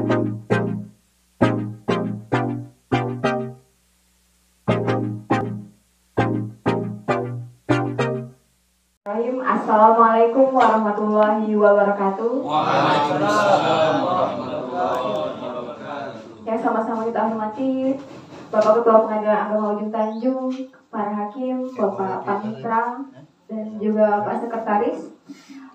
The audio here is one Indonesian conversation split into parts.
Assalamualaikum warahmatullahi wabarakatuh. Waalaikumsalam warahmatullahi wabarakatuh. Yang sama-sama kita hormati Bapak Ketua Pengadilan Agama Ujung Tanjung, para hakim, Bapak Panitra, dan juga Pak Sekretaris,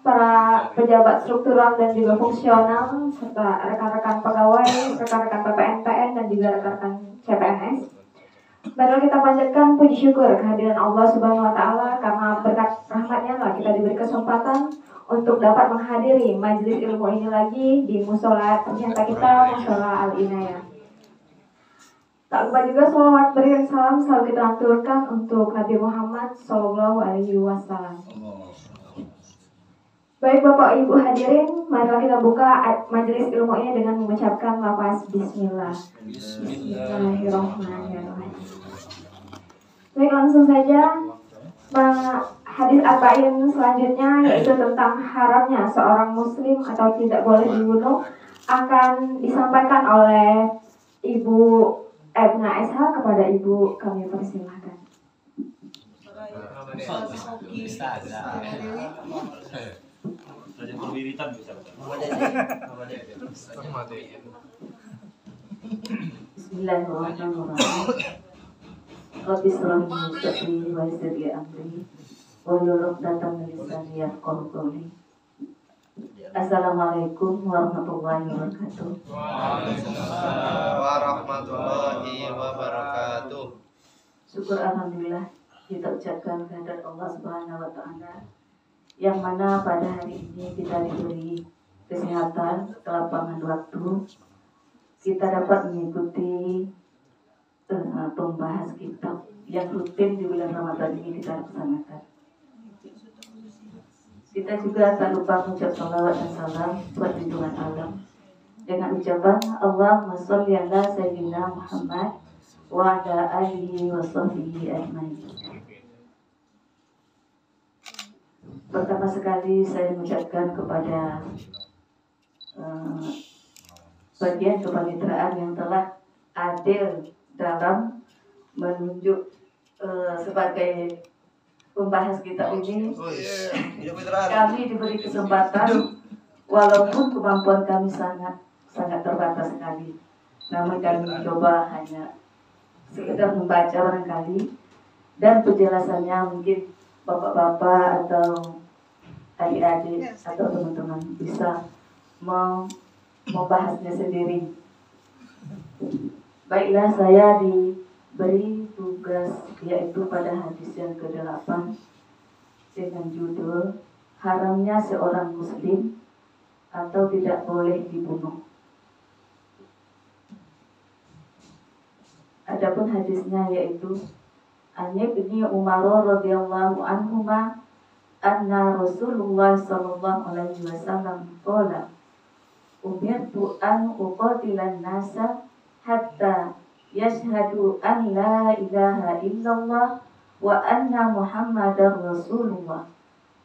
para pejabat struktural dan juga fungsional, serta rekan-rekan pegawai, rekan-rekan PPNPN, dan juga rekan-rekan CPNS. Marilah kita panjatkan puji syukur kehadiran Allah Subhanahu wa Ta'ala, karena berkat rahmatnya lah kita diberi kesempatan untuk dapat menghadiri majelis ilmu ini lagi di musola tercinta kita, musola Al-Inayah. Tak lupa juga sholawat beri dan salam selalu kita aturkan untuk Nabi Muhammad Sallallahu Alaihi Wasallam. Baik Bapak Ibu hadirin, marilah kita buka majelis ilmu ini dengan mengucapkan lafaz Bismillah. Bismillahirrahmanirrahim. Baik, langsung saja hadis arba'in selanjutnya, yaitu tentang haramnya seorang muslim atau tidak boleh dibunuh, akan disampaikan oleh Ibu Ebna SH kepada Ibu, kami persilahkan. Bismillahirrahmanirrahim. Rabbi shrah li sadri wa yassir li amri wahlul 'uqdatam min lisani yafqahu qawli. Assalamualaikum warahmatullahi wabarakatuh. Waalaikumsalam warahmatullahi wabarakatuh. Syukur alhamdulillah kita ucapkan kehadirat Allah Subhanahu wa Ta'ala, yang mana pada hari ini kita diberi kesehatan, kelapangan waktu, kita dapat mengikuti pembahas kitab yang rutin di bulan Ramadan ini kita laksanakan. Kita juga tak lupa mengucap salawat dan salam buat junjungan alam dengan ucapan Allahumma sholli ala sayyidina Muhammad wa ala alihi wa sahbihi ajmain. Pertama sekali saya mengucapkan kepada bagian kepanitraan yang telah adil dalam menunjuk sebagai pembahas kitab ini. Kami diberi kesempatan, walaupun kemampuan kami sangat terbatas sekali, namun kami mencoba hanya sekedar membaca barangkali, dan penjelasannya mungkin bapak-bapak atau adik-adik atau teman-teman bisa membahasnya sendiri. Baiklah, saya diberi tugas yaitu pada hadis yang ke-8 dengan judul haramnya seorang muslim atau tidak boleh dibunuh. Adapun hadisnya yaitu An Ibnu Umar radhiyallahu anhuma anna Rasulullah sallallahu alaihi wasallam qala umirtu an uqatilan nasa hatta yashhadu an la ilaha illallah wa anna Muhammadar Rasulullah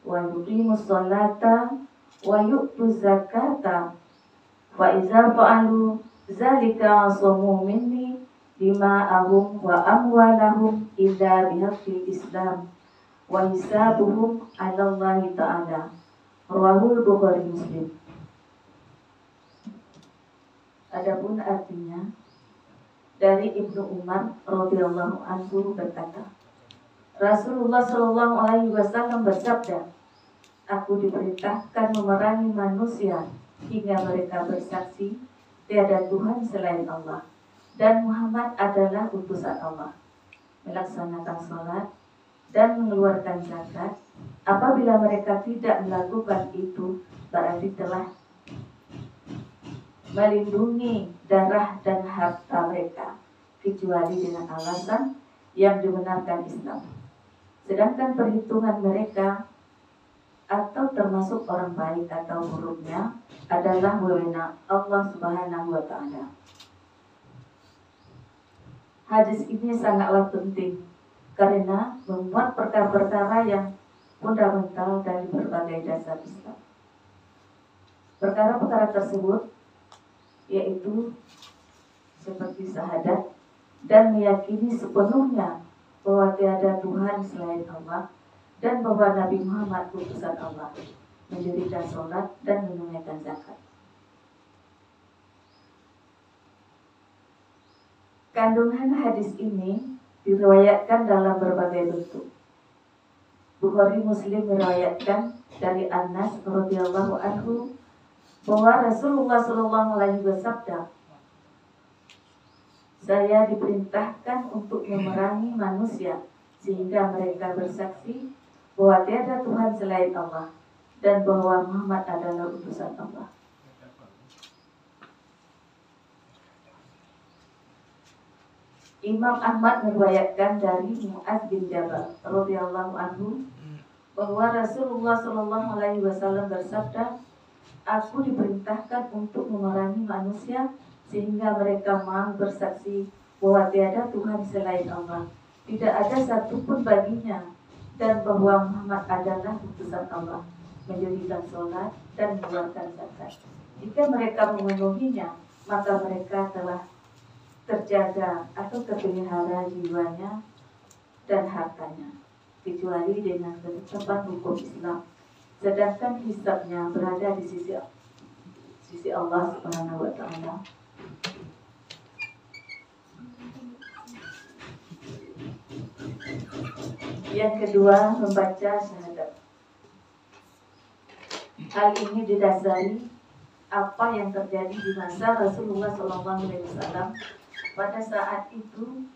wa yuqimus salata wa yu'tuz zakata wa idza fa'alu zalika asamu minni dima'ahum wa amwalahum illa bihaqqil Islam wa hisabuhum 'ala Allah ta'ala. Rawahul Bukhari Muslim. Adapun artinya, dari Ibnu Umar radhiyallahu anhu berkata, Rasulullah Shallallahu Alaihi Wasallam bersabda, aku diperintahkan memerangi manusia hingga mereka bersaksi tiada Tuhan selain Allah dan Muhammad adalah utusan Allah, melaksanakan salat dan mengeluarkan zakat. Apabila mereka tidak melakukan itu, berarti telah melindungi darah dan harta mereka, kecuali dengan alasan yang dibenarkan Islam. Sedangkan perhitungan mereka atau termasuk orang baik atau buruknya adalah wewenang Allah Subhanahu wa Ta'ala. Hadis ini sangatlah penting karena memuat perkara-perkara yang fundamental dari berbagai dasar Islam. Perkara-perkara tersebut yaitu seperti syahadat dan meyakini sepenuhnya bahwa tiada Tuhan selain Allah dan bahwa Nabi Muhammad utusan Allah, mendirikan sholat dan menunaikan zakat. Kandungan hadis ini diriwayatkan dalam berbagai bentuk. Bukhari Muslim meriwayatkan dari Anas radhiyallahu anhu bahwa Rasulullah sallallahu alaihi wasallam, saya diperintahkan untuk memerangi manusia sehingga mereka bersaksi bahwa tiada Tuhan selain Allah dan bahwa Muhammad adalah utusan Allah. Imam Ahmad meriwayatkan dari Mu'adz bin Jabal radhiyallahu anhu bahwa Rasulullah sallallahu alaihi wasallam bersabda, aku diperintahkan untuk memerangi manusia sehingga mereka mau bersaksi bahwa tiada Tuhan selain Allah, tidak ada satupun baginya, dan bahwa Muhammad adalah utusan Allah, mendirikan sholat dan mengeluarkan zakat. Jika mereka memenuhinya, maka mereka telah terjaga atau terpelihara jiwanya dan hartanya, kecuali dengan ketetapan hukum Islam, sedangkan hisabnya berada di sisi Allah Subhanahu wa Ta'ala. Yang kedua, membaca syahadat. Hal ini didasari apa yang terjadi di masa Rasulullah SAW. Pada saat itu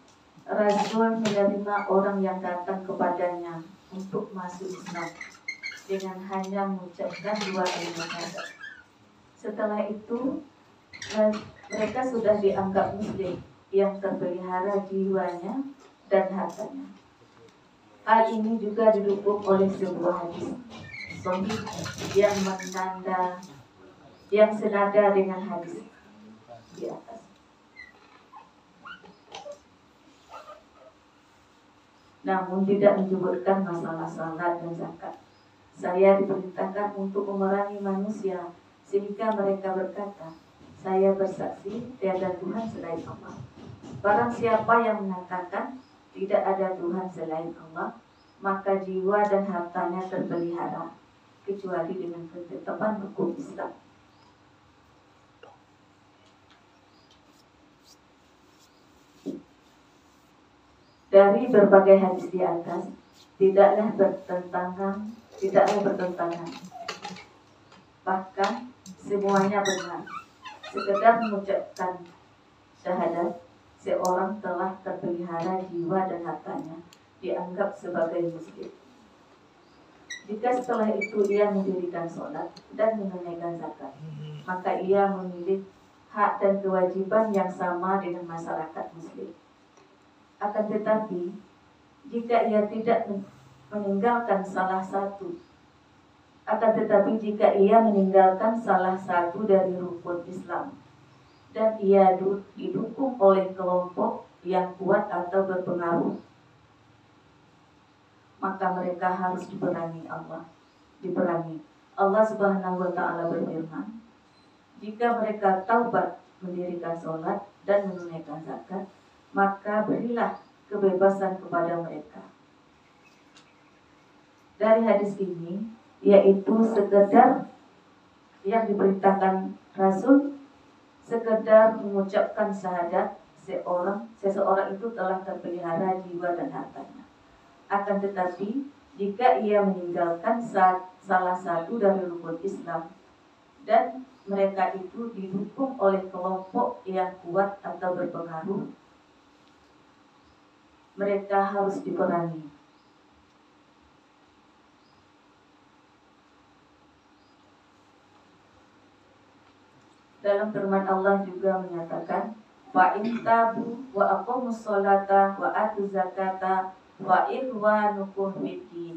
Rasul menerima orang yang datang kepadanya untuk masuk Islam dengan hanya mengucapkan 2 kalimat syahadat. Setelah itu mereka sudah dianggap muslim yang terpelihara jiwanya dan hartanya. Hal ini juga didukung oleh sebuah hadis sahih yang senada dengan hadis di atas. Namun tidak menyebutkan masalah salat dan zakat. Saya diperintahkan untuk memerangi manusia sehingga mereka berkata, saya bersaksi tiada Tuhan selain Allah. Barang siapa yang mengatakan tidak ada Tuhan selain Allah, maka jiwa dan hartanya terpelihara, kecuali dengan ketetapan hukum Islam. Dari berbagai hadis di atas, tidaklah bertentangan. Bahkan semuanya benar. Sekedar mengucapkan syahadat, seorang telah terpelihara jiwa dan hartanya, dianggap sebagai muslim. Jika setelah itu ia mendirikan sholat dan menunaikan zakat, maka ia memiliki hak dan kewajiban yang sama dengan masyarakat muslim. Akan tetapi, jika ia tidak meninggalkan salah satu dari rukun Islam dan ia didukung oleh kelompok yang kuat atau berpengaruh, maka mereka harus diperangi. Allah Subhanahu wa Ta'ala berfirman, jika mereka taubat, mendirikan sholat dan menunaikan zakat, maka berilah kebebasan kepada mereka. Dari hadis ini, yaitu sekedar yang diperintahkan Rasul, sekedar mengucapkan syahadat, seseorang itu telah terpelihara jiwa dan hartanya. Akan tetapi, jika ia meninggalkan salah satu dari rukun Islam dan mereka itu didukung oleh kelompok yang kuat atau berpengaruh, mereka harus diperangi. Dalam firman Allah juga menyatakan, wa in tabu wa aqamus sholata wa atuz zakata wa ikhwanukum fiddin.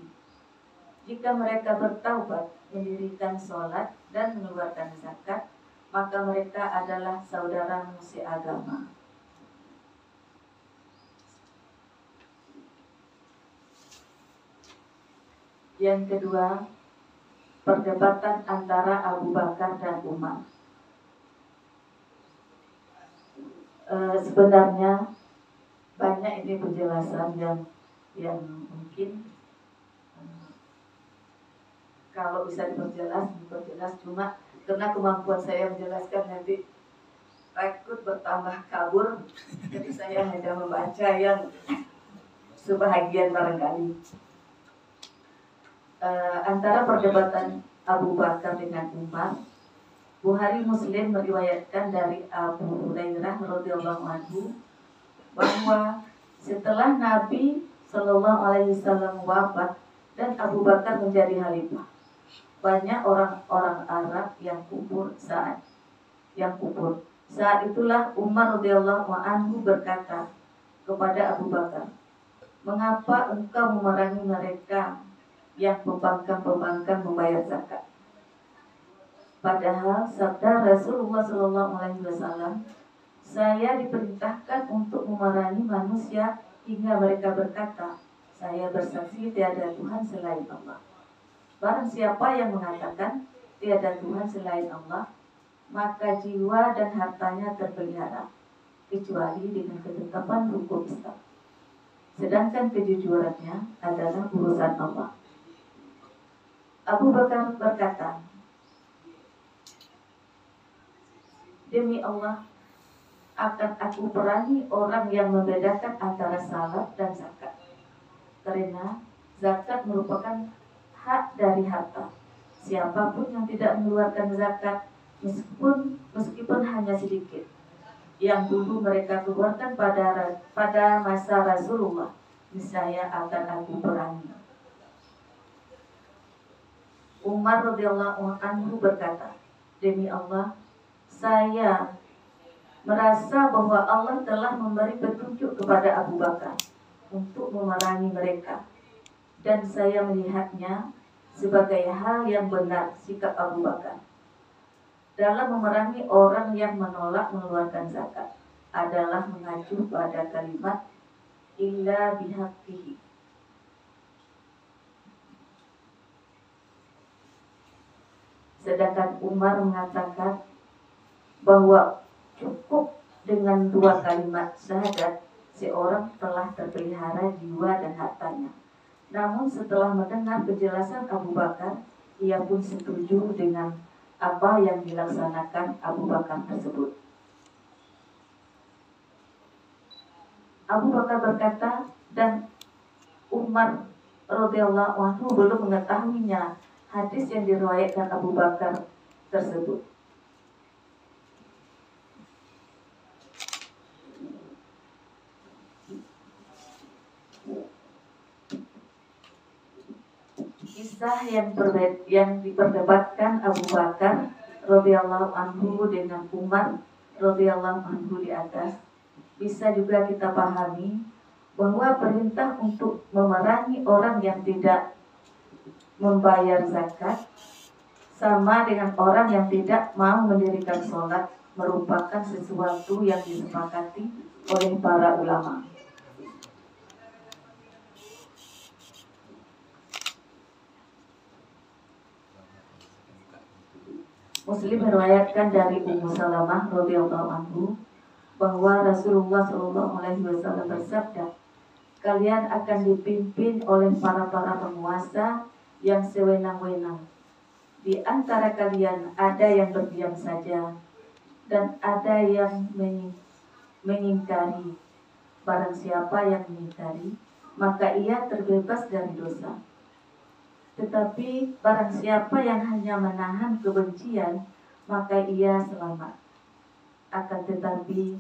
Jika mereka bertaubat, mendirikan sholat dan mengeluarkan zakat, maka mereka adalah saudaramu seagama. Yang kedua, perdebatan antara Abu Bakar dan Umar. Sebenarnya banyak ini penjelasan yang mungkin kalau bisa diperjelas cuma karena kemampuan saya menjelaskan nanti takut bertambah kabur, jadi saya hanya membaca yang sebahagian barangkali. Antara perdebatan Abu Bakar dengan Umar, Bukhari Muslim meriwayatkan dari Abu Hurairah radhiyallahu anhu bahwa setelah Nabi Shallallahu Alaihi Wasallam wafat dan Abu Bakar menjadi khalifah, banyak orang-orang Arab yang kufur. Saat itulah Umar radhiyallahu anhu berkata kepada Abu Bakar, "Mengapa engkau memerangi mereka yang pembangkang membayar zakat?" Padahal sabda Rasulullah SAW, "Saya diperintahkan untuk memerangi manusia hingga mereka berkata, saya bersaksi tiada Tuhan selain Allah. Barang siapa yang mengatakan tiada Tuhan selain Allah, maka jiwa dan hartanya terpelihara, kecuali dengan ketetapan hukum Islam. Sedangkan kejujurannya adalah urusan Allah." Abu Bakar berkata, "Demi Allah, akan aku perangi orang yang membedakan antara salat dan zakat. Karena zakat merupakan hak dari harta. Siapapun yang tidak mengeluarkan zakat, meskipun hanya sedikit, yang dulu mereka keluarkan pada masa Rasulullah, niscaya akan aku perangi." Umar radhiyallahu anhu berkata, "Demi Allah, saya merasa bahwa Allah telah memberi petunjuk kepada Abu Bakar untuk memerangi mereka, dan saya melihatnya sebagai hal yang benar sikap Abu Bakar dalam memerangi orang yang menolak mengeluarkan zakat adalah mengacu pada kalimat illa bihaqqihi." Sedangkan Umar mengatakan bahwa cukup dengan 2 kalimat syahadat seorang telah terpelihara jiwa dan hartanya. Namun setelah mendengar penjelasan Abu Bakar, ia pun setuju dengan apa yang dilaksanakan Abu Bakar tersebut. Abu Bakar berkata, dan Umar radhiyallahu anhu belum mengetahuinya hadis yang diriwayatkan Abu Bakar tersebut. Kisah yang diperdebatkan Abu Bakar radhiyallahu anhu dengan Umar radhiyallahu anhu di atas bisa juga kita pahami bahwa perintah untuk memerangi orang yang tidak membayar zakat sama dengan orang yang tidak mau mendirikan sholat merupakan sesuatu yang disepakati oleh para ulama. Muslim meriwayatkan dari Ummu Salamah radhiyallahu anhu bahwa Rasulullah SAW bersabda, "Kalian akan dipimpin oleh para penguasa yang sewenang-wenang. Di antara kalian ada yang berdiam saja dan ada yang mengingkari. Barang siapa yang mengingkari, maka ia terbebas dari dosa. Tetapi barang siapa yang hanya menahan kebencian, maka ia selamat. Akan tetapi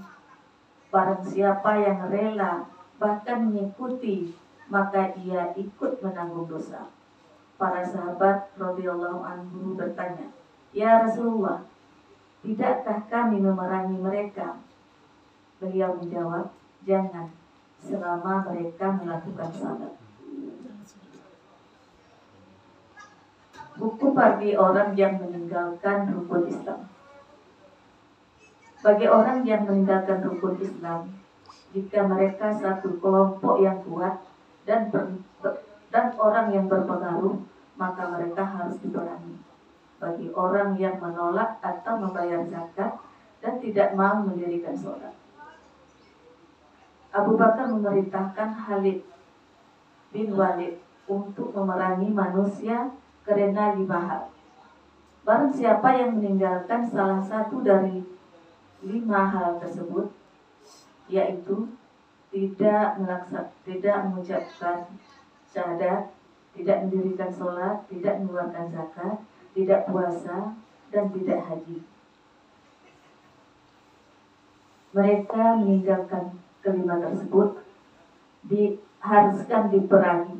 barang siapa yang rela bahkan mengikuti, maka ia ikut menanggung dosa." Para sahabat radhiyallahu anhu bertanya, "Ya Rasulullah, tidakkah kami memerangi mereka?" Beliau menjawab, "Jangan, selama mereka melakukan salat." Hukum bagi orang yang meninggalkan rukun Islam. Bagi orang yang meninggalkan rukun Islam, jika mereka satu kelompok yang kuat dan orang yang berpengaruh, maka mereka harus diperangi. Bagi orang yang menolak atau membayar zakat dan tidak mau mendirikan sholat, Abu Bakar memerintahkan Khalid bin Walid untuk memerangi manusia karena 5 hal. Barang siapa yang meninggalkan salah satu dari 5 hal tersebut, yaitu tidak mengucapkan syahadat, tidak mendirikan sholat, tidak mengeluarkan zakat, tidak puasa, dan tidak haji. Mereka meninggalkan kelima tersebut diharuskan diperangi.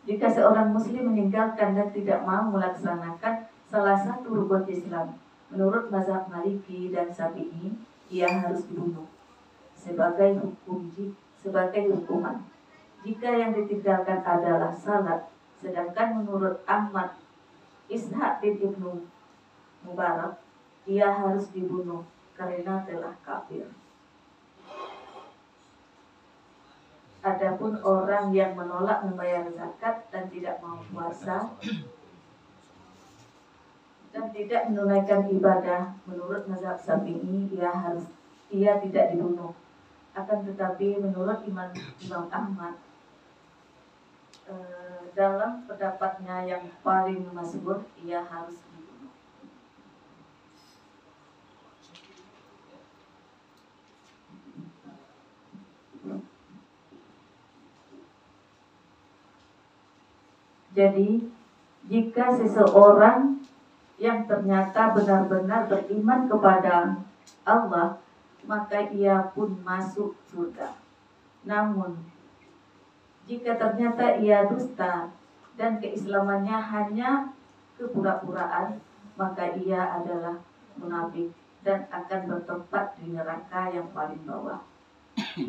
Jika seorang muslim meninggalkan dan tidak mau melaksanakan salah satu rukun Islam, menurut mazhab Maliki dan Syafi'i, ia harus dibunuh sebagai hukuman. Jika yang ditinggalkan adalah salat, sedangkan menurut Ahmad Ishaq bin Ibnu Mubarak, ia harus dibunuh karena telah kafir. Adapun orang yang menolak membayar zakat dan tidak mau puasa dan tidak menunaikan ibadah, menurut mazhab Syafi'i ia tidak dibunuh. Akan tetapi menurut Imam Ahmad, dalam pendapatnya yang paling masyhur, ia harus dibunuh. Jadi, jika seseorang yang ternyata benar-benar beriman kepada Allah, maka ia pun masuk surga. Namun, jika ternyata ia dusta dan keislamannya hanya kepura-puraan, maka ia adalah munafik dan akan bertempat di neraka yang paling bawah.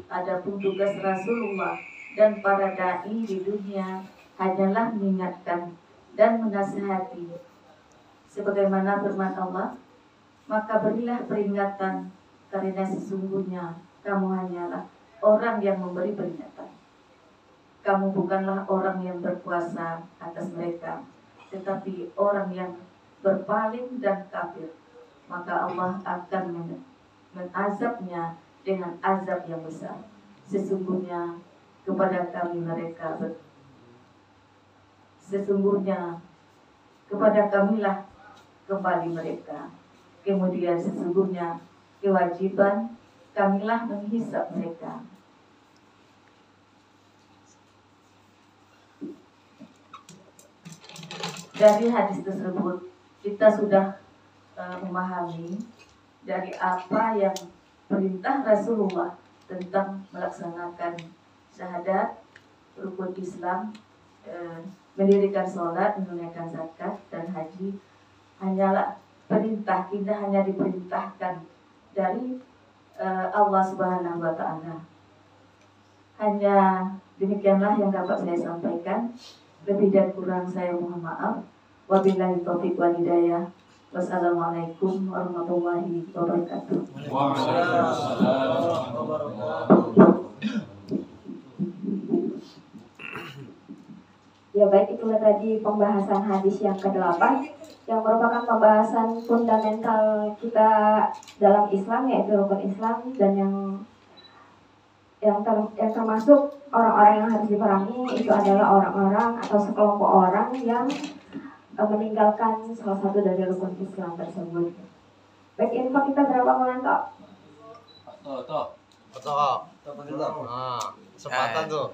Adapun tugas Rasulullah dan para dai di dunia hanyalah mengingatkan dan menasihati, sebagaimana firman Allah, maka berilah peringatan, karena sesungguhnya kamu hanyalah orang yang memberi peringatan. Kamu bukanlah orang yang berkuasa atas mereka, tetapi orang yang berpaling dan kafir. Maka Allah akan mengazabnya dengan azab yang besar. Sesungguhnya kepada kamilah kembali mereka. Kemudian sesungguhnya kewajiban kamilah menghisap mereka. Dari hadis tersebut kita sudah memahami dari apa yang perintah Rasulullah tentang melaksanakan syahadat, rukun Islam, mendirikan sholat, menunaikan zakat dan haji hanyalah perintah. Kita hanya diperintahkan dari Allah Subhanahu wa Ta'ala. Hanya demikianlah yang dapat saya sampaikan. Lebih dan kurang saya mohon maaf. Wabillahi taufiq wal hidayah. Wassalamualaikum warahmatullahi wabarakatuh. Waalaikumsalam warahmatullahi. Ya baik, itulah tadi pembahasan hadis yang ke-8 yang merupakan pembahasan fundamental kita dalam Islam, yaitu rukun Islam, dan yang termasuk orang-orang yang harus diperangi itu adalah orang-orang atau sekelompok orang yang meninggalkan salah satu dari rukun Islam tersebut. Baik, info kita berapa bulan kok? Betul. Nah, kesempatan tuh.